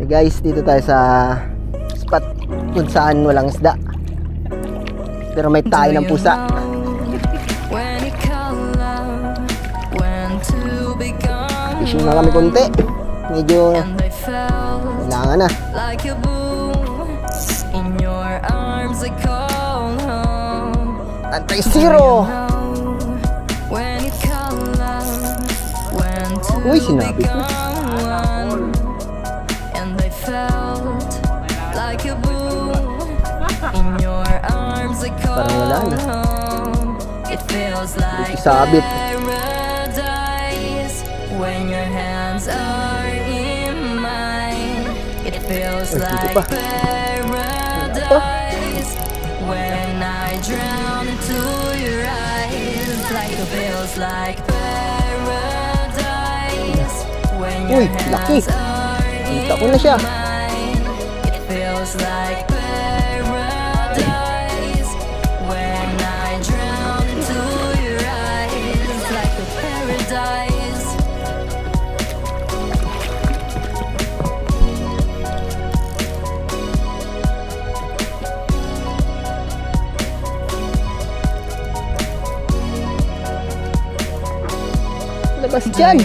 Okay guys, dito tayo sa spot kung saan walang isda. Pero may tayo ng pusa. Fishing na kami konti. Medyo kailangan na. Antay zero. Uy, sinabi ko. Parang wala na. Isabit. When your hands are in mine, it feels like paradise. When I drown into your eyes, like it feels like paradise. When your hands are in mine, it feels like paradise. When I drown into your eyes, like a paradise. Labas dyan.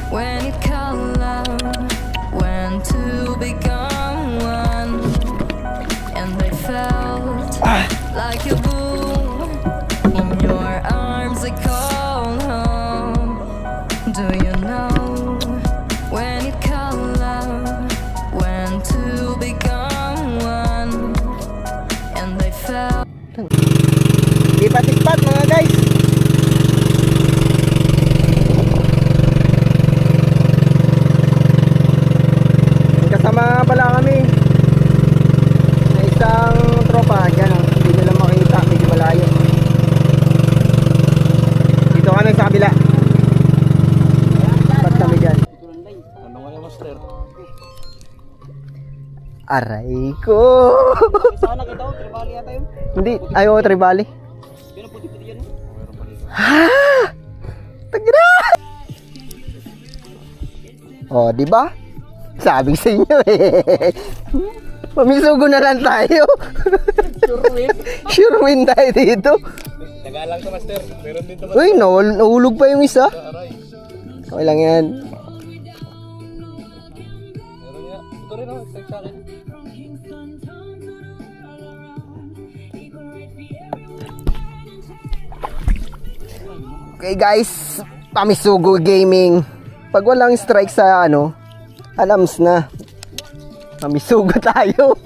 When it color, when to become one, and I felt like a boom in your arms. I call home. Do you know when it color, when to become one, and I felt. Lipat-lipat mga guys. Kasama pala kami na isang tropa dyan, hindi nila makita, medyo malayo. Dito kami sa kabila. Ba't kami dyan? Ano nga yung master? Aray ko. Sana kita o, tribali yata yun. Hindi, ayaw tribali. Pero puti-puti yan. Ha! Tagra! Oh, di ba? Sabi sa inyo eh. Pamisugo na lang tayo. Sure win. Sure win tayo dito. Nagalang sa master. Meron din to master. Uy, nahulog pa yung isa. Aray. Okay lang yan. Meron nga. Ito rin o, extra sa akin. Okay guys, Pamisugo Gaming. Pag walang strike sa alams na. Pamisugo tayo.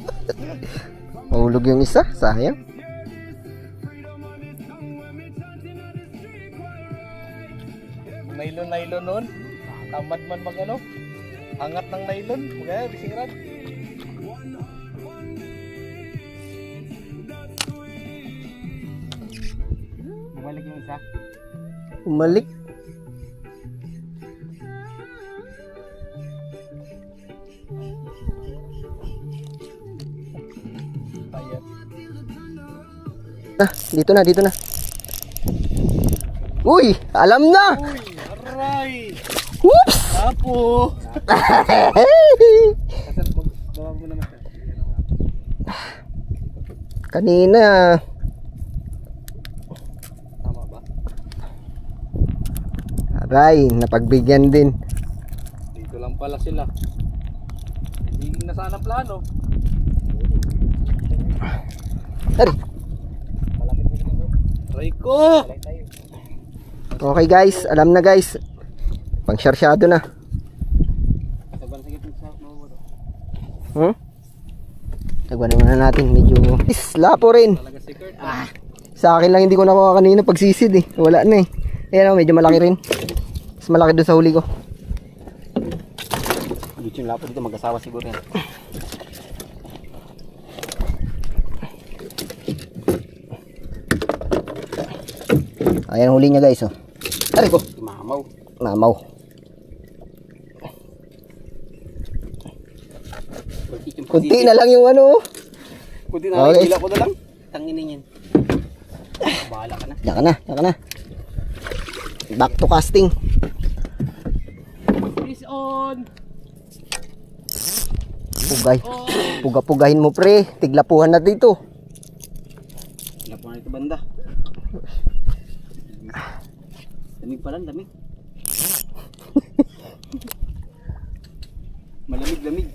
Mahulog yung isa, sayang. Nylon nun. Tamad man mag angat ng nylon. Magaya, bisirad. Bumalik yung isa. Umalik. Dito na. Uy, alam na. Uy, aray. Oops. Apo. Bawa mo na master. Kanina. Tama ba? Aray, napagbigyan din. Dito lang pala sila. Hindi na sana plano. Ari. Aray ko! Okay guys, alam na guys. Pangsyarsyado na. Tagwan naman na natin, medyo lapo rin. Sa akin lang hindi ko nakuha kanina pagsisid eh. Wala na eh. Ayan o, medyo malaki rin. Mas malaki doon sa huli ko. Dito yung lapo dito, mag-asawa siguro yan. Ayan huli niya guys oh. Aray ko. Mamaw. Mamaw. Kunti na lang yung Kunti na lang, okay. gila ko na lang. Tanginin yan. Bahala ka na. Diyan ka na. Back to casting. Fish on! Pugay. Puga-pugahin mo pre. Tiglapuhan na dito. Lapuan ito banda. Lamig pa lang, lamig. Malamig-lamig.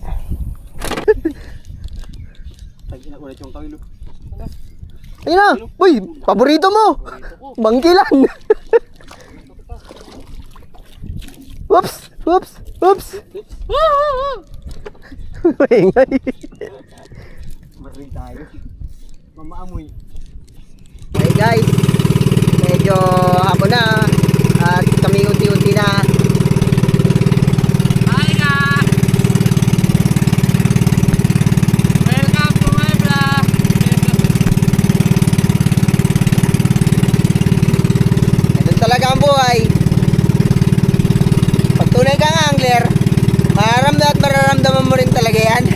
Tagina ko ulit yung kawilo. Ayun na. Uy, paborito mo. Bangkilan. Whoops. Whoops. Whoops. Ingay. Maring tayo. Mamaamoy. Hey guys. Medyo hapon na. At kami unti-unti na. Hi guys! Welcome to my vlog! Ganun talaga ang buhay. Pag tunay kang angler, mararamdaman mo rin talaga yan.